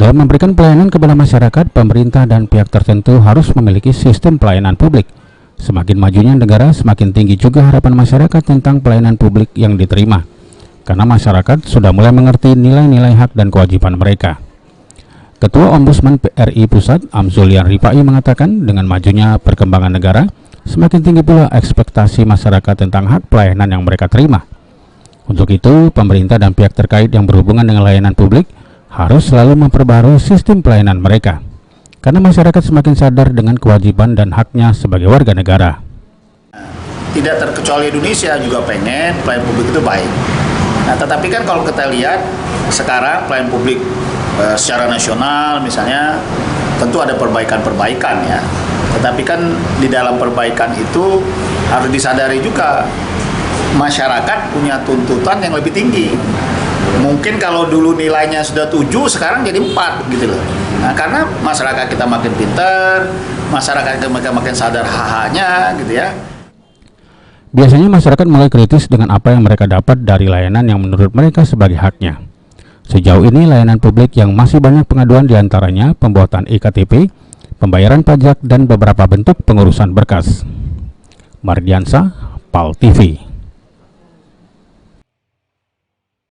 Dalam memberikan pelayanan kepada masyarakat, pemerintah dan pihak tertentu harus memiliki sistem pelayanan publik. Semakin majunya negara, semakin tinggi juga harapan masyarakat tentang pelayanan publik yang diterima. Karena masyarakat sudah mulai mengerti nilai-nilai hak dan kewajiban mereka. Ketua Ombudsman RI Pusat, Amzulian Rifai mengatakan dengan majunya perkembangan negara, semakin tinggi pula ekspektasi masyarakat tentang hak pelayanan yang mereka terima. Untuk itu, pemerintah dan pihak terkait yang berhubungan dengan layanan publik harus selalu memperbarui sistem pelayanan mereka, karena masyarakat semakin sadar dengan kewajiban dan haknya sebagai warga negara. Tidak terkecuali Indonesia juga pengen pelayanan publik itu baik. Nah, tetapi kan kalau kita lihat sekarang pelayanan publik secara nasional misalnya tentu ada perbaikan-perbaikan ya. Tetapi kan di dalam perbaikan itu harus disadari juga masyarakat punya tuntutan yang lebih tinggi. Mungkin kalau dulu nilainya sudah 7, sekarang jadi 4 gitu loh. Nah, karena masyarakat kita makin pintar, masyarakat kita makin sadar hak-haknya gitu ya. Biasanya masyarakat mulai kritis dengan apa yang mereka dapat dari layanan yang menurut mereka sebagai haknya. Sejauh ini layanan publik yang masih banyak pengaduan diantaranya pembuatan EKTP, pembayaran pajak, dan beberapa bentuk pengurusan berkas. Mardiansa, PAL TV.